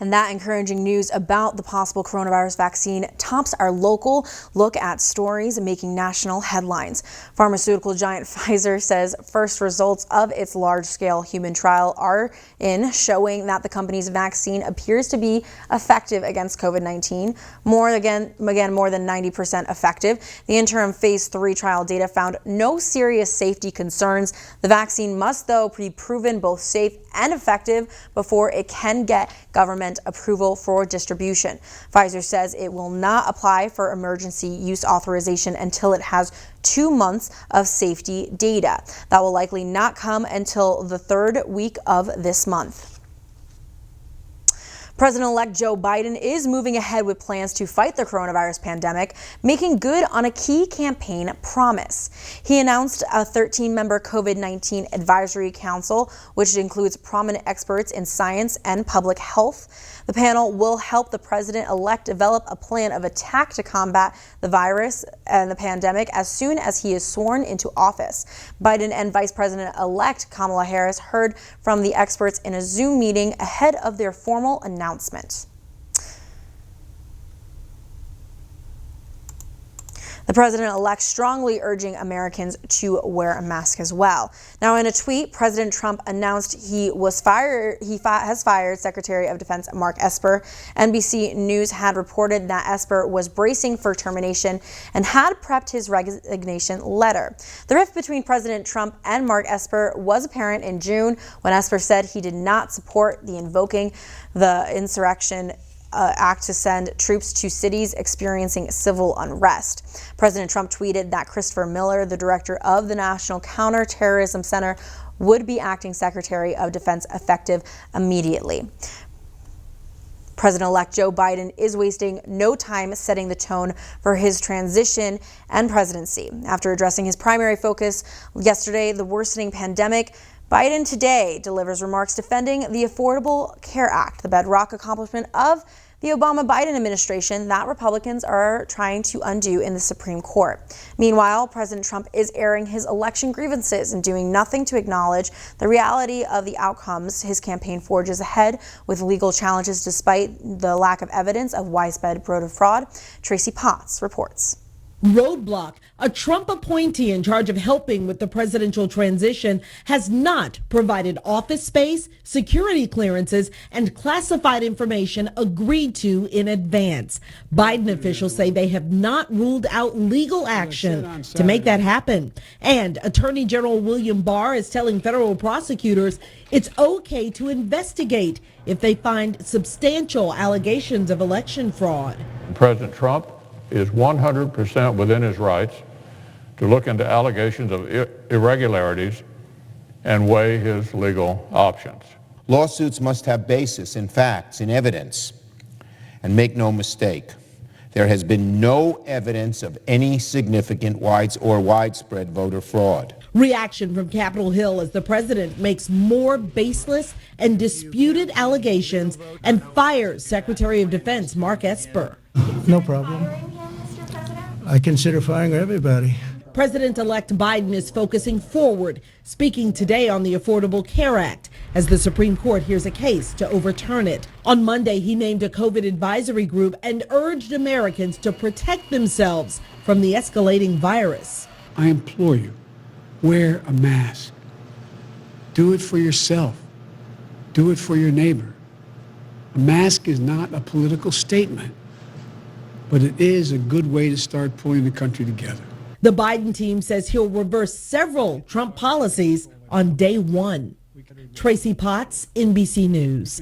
And that encouraging news about the possible coronavirus vaccine tops our local look at stories making national headlines. Pharmaceutical giant Pfizer says first results of its large-scale human trial are in, showing that the company's vaccine appears to be effective against COVID-19, more than 90% effective. The interim phase 3 trial data found no serious safety concerns. The vaccine must, though, be proven both safe and effective before it can get government approval for distribution. Pfizer says it will not apply for emergency use authorization until it has 2 months of safety data. That will likely not come until the third week of this month. President-elect Joe Biden is moving ahead with plans to fight the coronavirus pandemic, making good on a key campaign promise. He announced a 13-member COVID-19 advisory council, which includes prominent experts in science and public health. The panel will help the president-elect develop a plan of attack to combat the virus and the pandemic as soon as he is sworn into office. Biden and Vice President-elect Kamala Harris heard from the experts in a Zoom meeting ahead of their formal announcement. The president-elect strongly urging Americans to wear a mask as well. Now, in a tweet, President Trump announced he has fired Secretary of Defense Mark Esper. NBC News had reported that Esper was bracing for termination and had prepped his resignation letter. The rift between President Trump and Mark Esper was apparent in June when Esper said he did not support the invoking the insurrection act to send troops to cities experiencing civil unrest. President Trump tweeted that Christopher Miller, the director of the National Counterterrorism Center, would be acting Secretary of Defense effective immediately. President-elect Joe Biden is wasting no time setting the tone for his transition and presidency. After addressing his primary focus yesterday, the worsening pandemic, Biden today delivers remarks defending the Affordable Care Act, the bedrock accomplishment of the Obama-Biden administration that Republicans are trying to undo in the Supreme Court. Meanwhile, President Trump is airing his election grievances and doing nothing to acknowledge the reality of the outcomes. His campaign forges ahead with legal challenges despite the lack of evidence of widespread voter fraud. Tracy Potts reports. Roadblock, a Trump appointee in charge of helping with the presidential transition, has not provided office space, security clearances, and classified information agreed to in advance. Biden officials say they have not ruled out legal action to make that happen. And Attorney General William Barr is telling federal prosecutors it's okay to investigate if they find substantial allegations of election fraud. President Trump is 100% within his rights to look into allegations of irregularities and weigh his legal options. Lawsuits must have basis in facts, in evidence. And make no mistake, there has been no evidence of any significant widespread voter fraud. Reaction from Capitol Hill as the president makes more baseless and disputed allegations and fires Secretary of Defense Mark Esper. No problem. I consider firing everybody. President-elect Biden is focusing forward, speaking today on the Affordable Care Act as the Supreme Court hears a case to overturn it. On Monday, he named a COVID advisory group and urged Americans to protect themselves from the escalating virus. I implore you, wear a mask. Do it for yourself. Do it for your neighbor. A mask is not a political statement, but it is a good way to start pulling the country together. The Biden team says he'll reverse several Trump policies on day one. Tracy Potts, NBC News.